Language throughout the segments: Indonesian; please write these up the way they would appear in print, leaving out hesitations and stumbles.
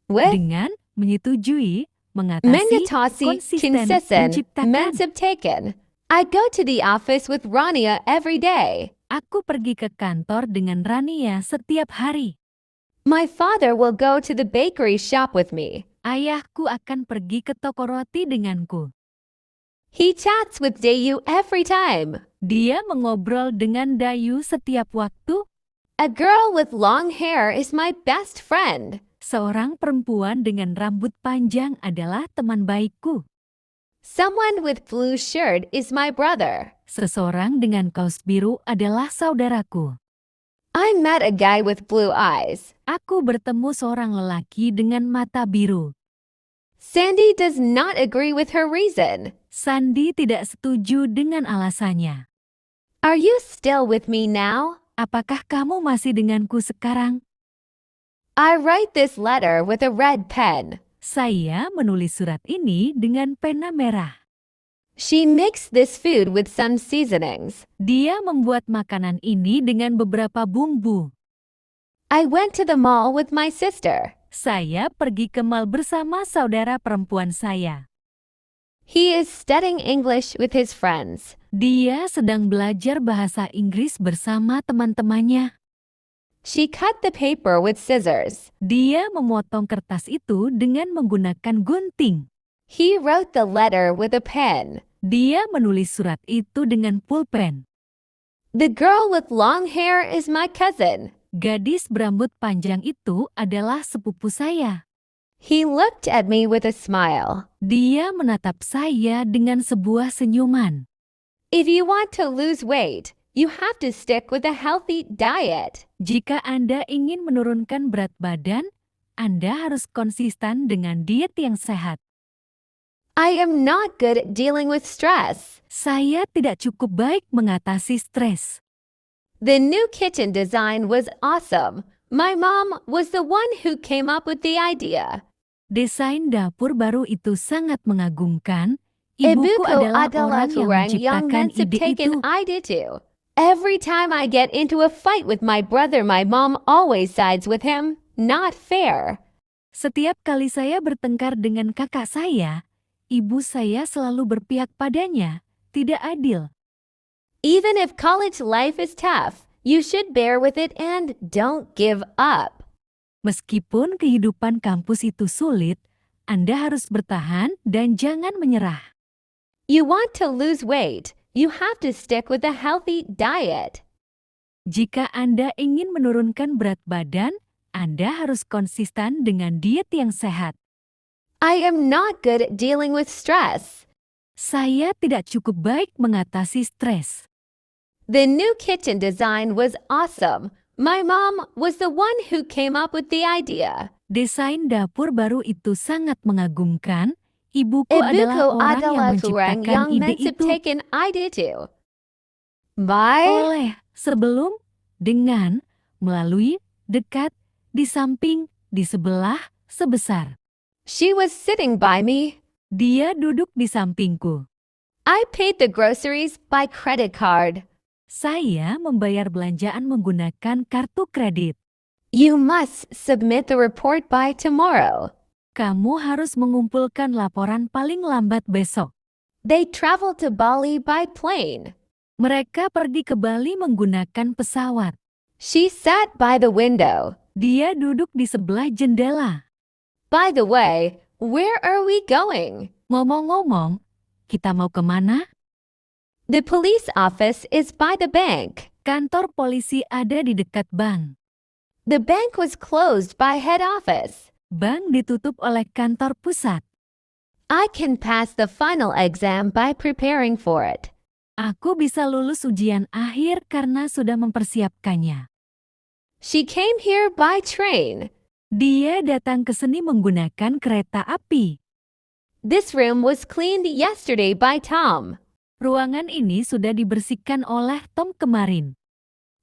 with Dengan menyetujui, mengatasi, mengatasi, konsisten, consistent, menciptakan. menciptakan. I go to the office with Rania every day. Aku pergi ke kantor dengan Rania setiap hari. My father will go to the bakery shop with me. Ayahku akan pergi ke toko roti denganku. He chats with Dayu every time. Dia mengobrol dengan Dayu setiap waktu. A girl with long hair is my best friend. Seorang perempuan dengan rambut panjang adalah teman baikku. Someone with blue shirt is my brother. Seseorang dengan kaos biru adalah saudaraku. I met a guy with blue eyes. Aku bertemu seorang lelaki dengan mata biru. Sandy does not agree with her reason. Sandy tidak setuju dengan alasannya. Are you still with me now? Apakah kamu masih denganku sekarang? I write this letter with a red pen. Saya menulis surat ini dengan pena merah. She mixed this food with some seasonings. Dia membuat makanan ini dengan beberapa bumbu. I went to the mall with my sister. Saya pergi ke mall bersama saudara perempuan saya. He is studying English with his friends. Dia sedang belajar bahasa Inggris bersama teman-temannya. She cut the paper with scissors. Dia memotong kertas itu dengan menggunakan gunting. He wrote the letter with a pen. Dia menulis surat itu dengan pulpen. The girl with long hair is my cousin. Gadis berambut panjang itu adalah sepupu saya. He looked at me with a smile. Dia menatap saya dengan sebuah senyuman. If you want to lose weight, you have to stick with a healthy diet. Jika Anda ingin menurunkan berat badan, Anda harus konsisten dengan diet yang sehat. I am not good at dealing with stress. Saya tidak cukup baik mengatasi stres. The new kitchen design was awesome. My mom was the one who came up with the idea. Desain dapur baru itu sangat mengagumkan. Ibuku adalah orang yang menciptakan ide itu. idea too. Every time I get into a fight with my brother, my mom always sides with him. Not fair. Setiap kali saya bertengkar dengan kakak saya, ibu saya selalu berpihak padanya. Tidak adil. Even if college life is tough, you should bear with it and don't give up. Meskipun kehidupan kampus itu sulit, Anda harus bertahan dan jangan menyerah. You want to lose weight, you have to stick with a healthy diet. Jika Anda ingin menurunkan berat badan, Anda harus konsisten dengan diet yang sehat. I am not good at dealing with stress. Saya tidak cukup baik mengatasi stres. The new kitchen design was awesome. My mom was the one who came up with the idea. Desain dapur baru itu sangat mengagumkan. Ibuku adalah orang yang menciptakan ide itu. Oleh, sebelum, dengan, melalui, dekat, di samping, di sebelah, sebesar. She was sitting by me. Dia duduk di sampingku. I paid the groceries by credit card. Saya membayar belanjaan menggunakan kartu kredit. You must submit the report by tomorrow. Kamu harus mengumpulkan laporan paling lambat besok. They traveled to Bali by plane. Mereka pergi ke Bali menggunakan pesawat. She sat by the window. Dia duduk di sebelah jendela. By the way, where are we going? Ngomong-ngomong, kita mau kemana? The police office is by the bank. Kantor polisi ada di dekat bank. The bank was closed by head office. Bank ditutup oleh kantor pusat. I can pass the final exam by preparing for it. Aku bisa lulus ujian akhir karena sudah mempersiapkannya. She came here by train. Dia datang ke sini menggunakan kereta api. This room was cleaned yesterday by Tom. Ruangan ini sudah dibersihkan oleh Tom kemarin.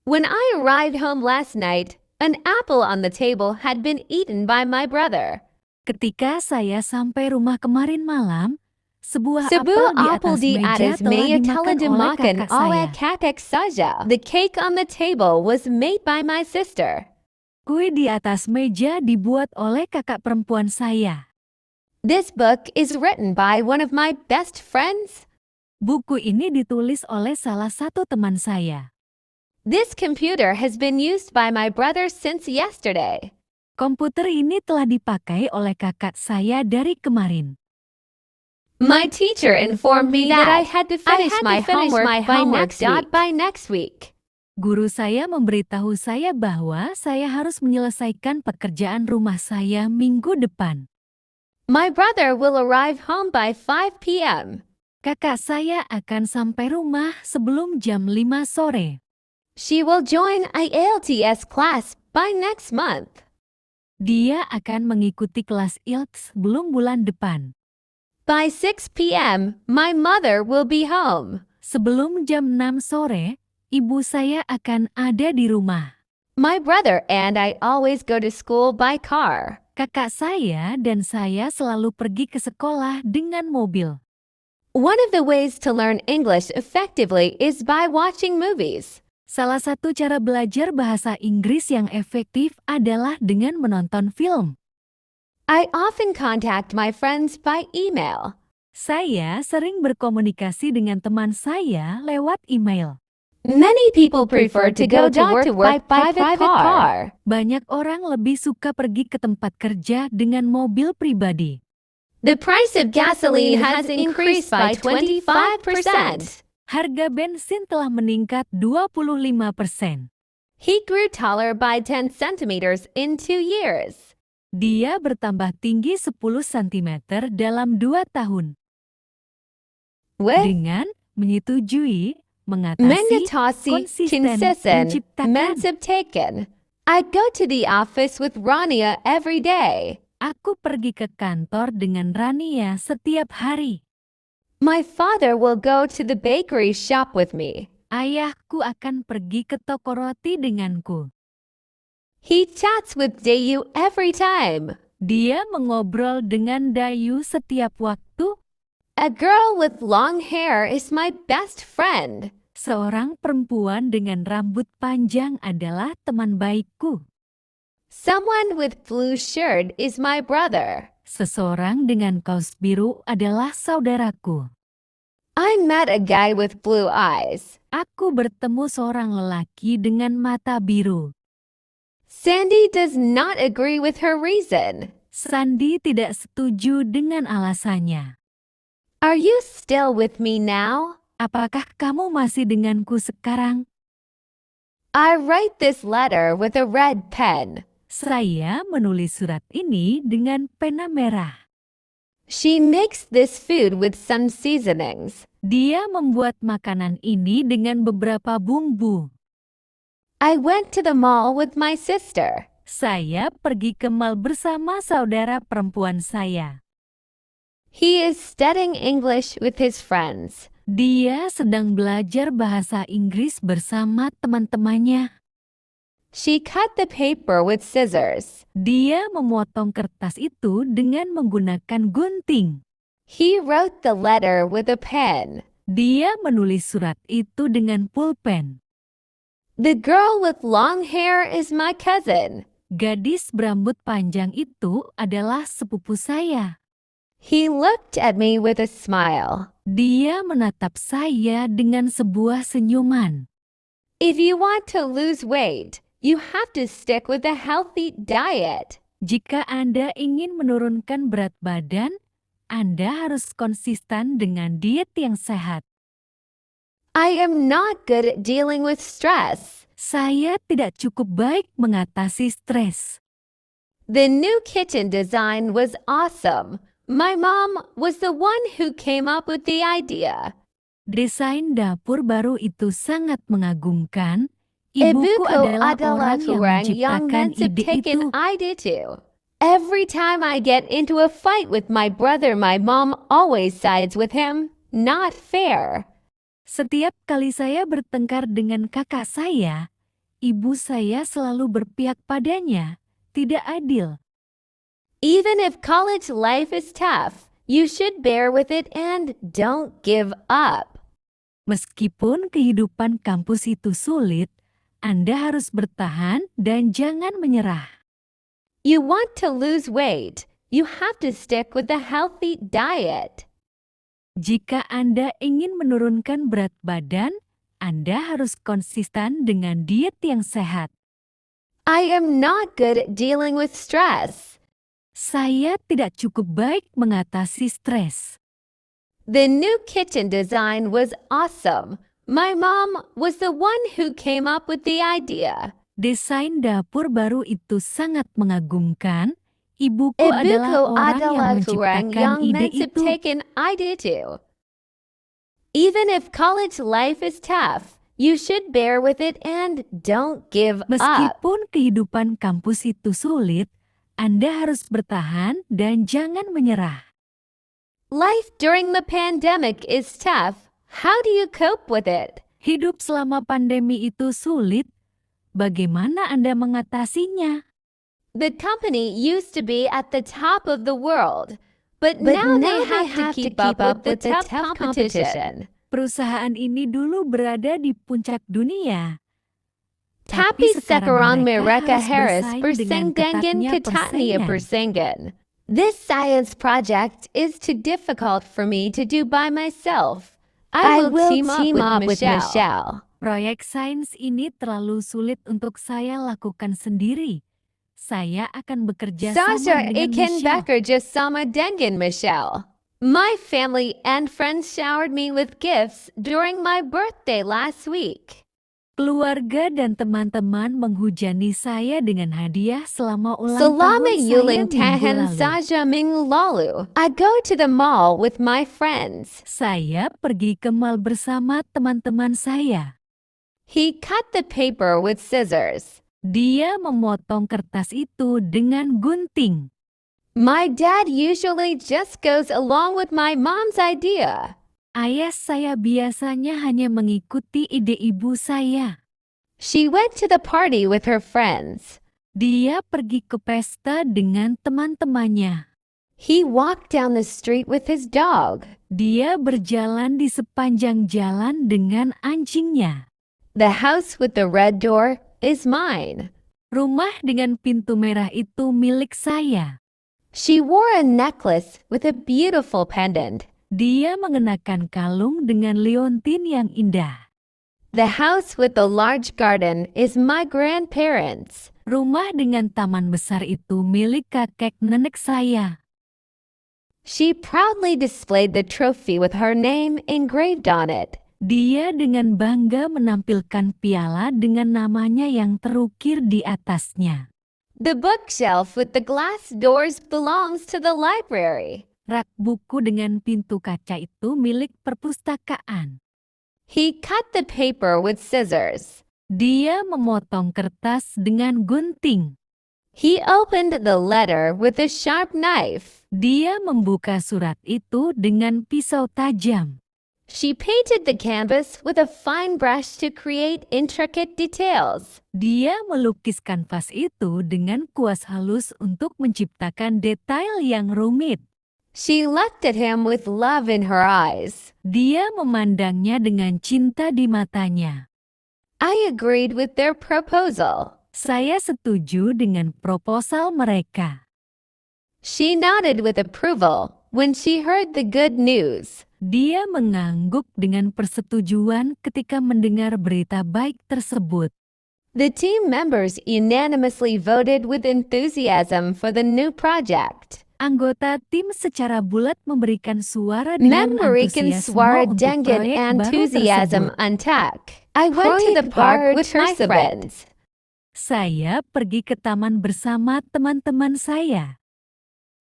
When I arrived home last night, an apple on the table had been eaten by my brother. Ketika saya sampai rumah kemarin malam, sebuah apel apel di atas meja telah dimakan oleh kakak saya. The cake on the table was made by my sister. Kue di atas meja dibuat oleh kakak perempuan saya. This book is written by one of my best friends. Buku ini ditulis oleh salah satu teman saya. This computer has been used by my brother since yesterday. Komputer ini telah dipakai oleh kakak saya dari kemarin. My teacher informed me that I had to finish my homework by next week. Guru saya memberitahu saya bahwa saya harus menyelesaikan pekerjaan rumah saya minggu depan. My brother will arrive home by 5 p.m. Kakak saya akan sampai rumah sebelum jam 5 sore. She will join IELTS class by next month. Dia akan mengikuti kelas IELTS sebelum bulan depan. By 6 p.m., my mother will be home. Sebelum jam 6 sore, ibu saya akan ada di rumah. My brother and I always go to school by car. Kakak saya dan saya selalu pergi ke sekolah dengan mobil. One of the ways to learn English effectively is by watching movies. Salah satu cara belajar bahasa Inggris yang efektif adalah dengan menonton film. I often contact my friends by email. Saya sering berkomunikasi dengan teman saya lewat email. Many people prefer to go to work by private car. Banyak orang lebih suka pergi ke tempat kerja dengan mobil pribadi. The price of gasoline has increased by 25%. Harga bensin telah meningkat 25%. He grew taller by 10 centimeters in 2 years. Dia bertambah tinggi 10 cm dalam 2 tahun. With Dengan menyetujui, mengatasi, konsisten, menciptakan. taken. I go to the office with Rania every day. Aku pergi ke kantor dengan Rania setiap hari. My father will go to the bakery shop with me. Ayahku akan pergi ke toko roti denganku. He chats with Dayu every time. Dia mengobrol dengan Dayu setiap waktu. A girl with long hair is my best friend. Seorang perempuan dengan rambut panjang adalah teman baikku. Someone with blue shirt is my brother. Seseorang dengan kaos biru adalah saudaraku. I met a guy with blue eyes. Aku bertemu seorang lelaki dengan mata biru. Sandy does not agree with her reason. Sandy tidak setuju dengan alasannya. Are you still with me now? Apakah kamu masih denganku sekarang? I write this letter with a red pen. Saya menulis surat ini dengan pena merah. She makes this food with some seasonings. Dia membuat makanan ini dengan beberapa bumbu. I went to the mall with my sister. Saya pergi ke mall bersama saudara perempuan saya. He is studying English with his friends. Dia sedang belajar bahasa Inggris bersama teman-temannya. She cut the paper with scissors. Dia memotong kertas itu dengan menggunakan gunting. He wrote the letter with a pen. Dia menulis surat itu dengan pulpen. The girl with long hair is my cousin. Gadis berambut panjang itu adalah sepupu saya. He looked at me with a smile. Dia menatap saya dengan sebuah senyuman. If you want to lose weight, you have to stick with a healthy diet. Jika Anda ingin menurunkan berat badan, Anda harus konsisten dengan diet yang sehat. I am not good at dealing with stress. Saya tidak cukup baik mengatasi stres. The new kitchen design was awesome. My mom was the one who came up with the idea. Desain dapur baru itu sangat mengagumkan. Ibuku adalah orang yang menciptakan ide itu. Every time I get into a fight with my brother, my mom always sides with him. Not fair. Setiap kali saya bertengkar dengan kakak saya, ibu saya selalu berpihak padanya. Tidak adil. Even if college life is tough, you should bear with it and don't give up. Meskipun kehidupan kampus itu sulit, Anda harus bertahan dan jangan menyerah. You want to lose weight. You have to stick with a healthy diet. Jika Anda ingin menurunkan berat badan, Anda harus konsisten dengan diet yang sehat. I am not good at dealing with stress. Saya tidak cukup baik mengatasi stres. The new kitchen design was awesome. My mom was the one who came up with the idea. Desain dapur baru itu sangat mengagumkan. Ibuku adalah orang yang menciptakan ide itu. Even if college life is tough, you should bear with it and don't give up. Meskipun kehidupan kampus itu sulit, Anda harus bertahan dan jangan menyerah. Life during the pandemic is tough. How do you cope with it? Hidup selama pandemi itu sulit. Bagaimana Anda mengatasinya? The company used to be at the top of the world, but now they have to keep up with the tough competition. Perusahaan ini dulu berada di puncak dunia. Tapi sekarang mereka harus bersaing bersaing dengan ketatnya persaingan. persaingan. This science project is too difficult for me to do by myself. I will team up with Michelle. Proyek sains ini terlalu sulit untuk saya lakukan sendiri. Saya akan bekerja sama Sasha dengan ikan Michelle. bekerja sama dengan Michelle. My family and friends showered me with gifts during my birthday last week. Keluarga dan teman-teman menghujani saya dengan hadiah selama ulang Selama tahun saya yuling minggu tahan lalu. saja minggu lalu, I go to the mall with my friends. Saya pergi ke mall bersama teman-teman saya. He cut the paper with scissors. Dia memotong kertas itu dengan gunting. My dad usually just goes along with my mom's idea. Ayah saya biasanya hanya mengikuti ide ibu saya. She went to the party with her friends. Dia pergi ke pesta dengan teman-temannya. He walked down the street with his dog. Dia berjalan di sepanjang jalan dengan anjingnya. The house with the red door is mine. Rumah dengan pintu merah itu milik saya. She wore a necklace with a beautiful pendant. Dia mengenakan kalung dengan liontin yang indah. The house with the large garden is my grandparents'. Rumah dengan taman besar itu milik kakek nenek saya. She proudly displayed the trophy with her name engraved on it. Dia dengan bangga menampilkan piala dengan namanya yang terukir di atasnya. The bookshelf with the glass doors belongs to the library. Rak buku dengan pintu kaca itu milik perpustakaan. He cut the paper with scissors. Dia memotong kertas dengan gunting. He opened the letter with a sharp knife. Dia membuka surat itu dengan pisau tajam. She painted the canvas with a fine brush to create intricate details. Dia melukis kanvas itu dengan kuas halus untuk menciptakan detail yang rumit. She looked at him with love in her eyes. Dia memandangnya dengan cinta di matanya. I agreed with their proposal. Saya setuju dengan proposal mereka. She nodded with approval when she heard the good news. Dia mengangguk dengan persetujuan ketika mendengar berita baik tersebut. The team members unanimously voted with enthusiasm for the new project. Anggota tim secara bulat memberikan suara dengan Memberikan antusiasme suara untuk dengan proyek baru enthusiasm tersebut. untak. I went to the park with my friends. Saya pergi ke taman bersama teman-teman saya.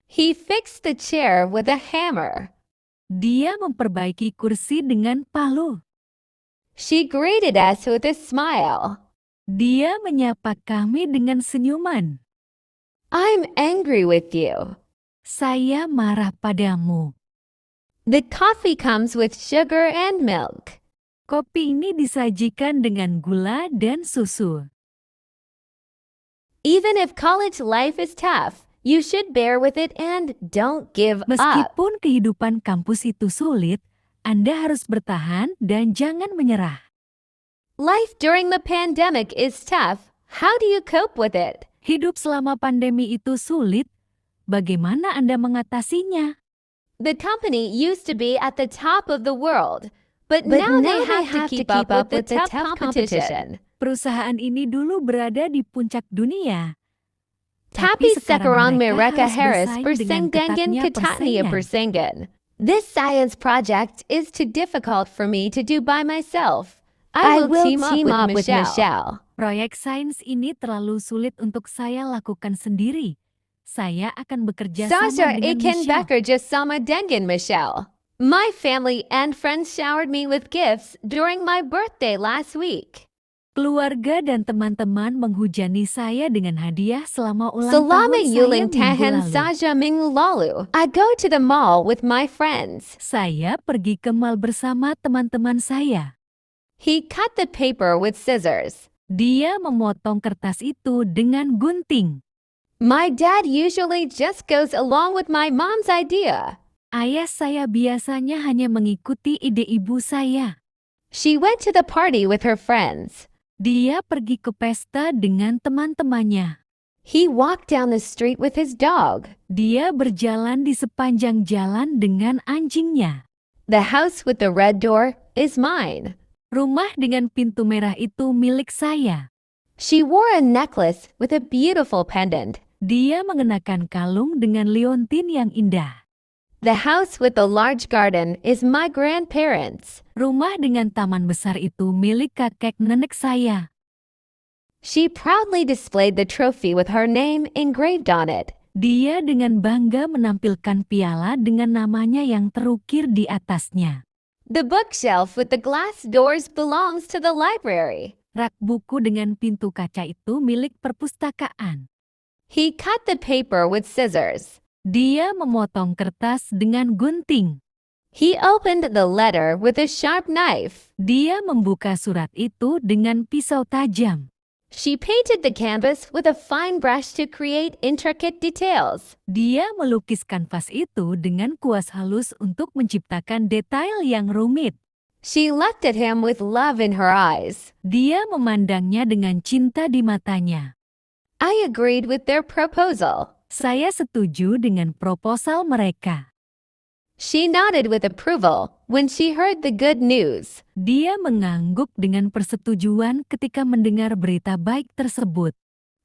He fixed the chair with a hammer. Dia memperbaiki kursi dengan palu. She greeted us with a smile. Dia menyapa kami dengan senyuman. I'm angry with you. Saya marah padamu. The coffee comes with sugar and milk. Kopi ini disajikan dengan gula dan susu. Even if college life is tough, you should bear with it and don't give up. Meskipun kehidupan kampus itu sulit, Anda harus bertahan dan jangan menyerah. Life during the pandemic is tough. How do you cope with it? Hidup selama pandemi itu sulit. Bagaimana Anda mengatasinya? The company used to be at the top of the world, but now they have to keep up with the tough competition. Perusahaan ini dulu berada di puncak dunia. Tapi sekarang mereka harus harus bersaing bersaing dengan ketatnya persaingan. persaingan. This science project is too difficult for me to do by myself. I will team up with Michelle. Proyek sains ini terlalu sulit untuk saya lakukan sendiri. Saya akan bekerja sama Sasha dengan ikan Michelle. bekerja sama dengan Michelle. My family and friends showered me with gifts during my birthday last week. Keluarga dan teman-teman menghujani saya dengan hadiah selama ulang Selama tahun saya ulang minggu tahun lalu. saja minggu lalu, I go to the mall with my friends. Saya pergi ke mall bersama teman-teman saya. He cut the paper with scissors. Dia memotong kertas itu dengan gunting. My dad usually just goes along with my mom's idea. Ayah saya biasanya hanya mengikuti ide ibu saya. She went to the party with her friends. Dia pergi ke pesta dengan teman-temannya. He walked down the street with his dog. Dia berjalan di sepanjang jalan dengan anjingnya. The house with the red door is mine. Rumah dengan pintu merah itu milik saya. She wore a necklace with a beautiful pendant. Dia mengenakan kalung dengan liontin yang indah. The house with the large garden is my grandparents'. Rumah dengan taman besar itu milik kakek nenek saya. She proudly displayed the trophy with her name engraved on it. Dia dengan bangga menampilkan piala dengan namanya yang terukir di atasnya. The bookshelf with the glass doors belongs to the library. Rak buku dengan pintu kaca itu milik perpustakaan. He cut the paper with scissors. Dia memotong kertas dengan gunting. He opened the letter with a sharp knife. Dia membuka surat itu dengan pisau tajam. She painted the canvas with a fine brush to create intricate details. Dia melukis kanvas itu dengan kuas halus untuk menciptakan detail yang rumit. She looked at him with love in her eyes. Dia memandangnya dengan cinta di matanya. I agreed with their proposal. Saya setuju dengan proposal mereka. She nodded with approval when she heard the good news. Dia mengangguk dengan persetujuan ketika mendengar berita baik tersebut.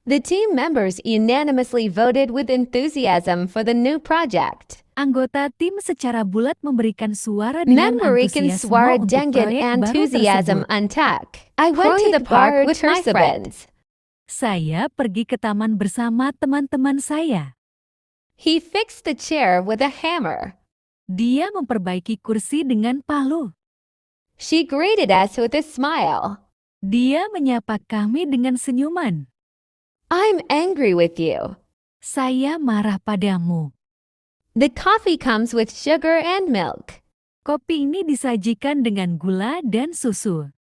The team members unanimously voted with enthusiasm for the new project. Anggota tim secara bulat memberikan suara dengan Memberikan antusiasme suara untuk dengan proyek baru enthusiasm tersebut. untak. I went to the park with my friends. Saya pergi ke taman bersama teman-teman saya. He fixed the chair with a hammer. Dia memperbaiki kursi dengan palu. She greeted us with a smile. Dia menyapa kami dengan senyuman. I'm angry with you. Saya marah padamu. The coffee comes with sugar and milk. Kopi ini disajikan dengan gula dan susu.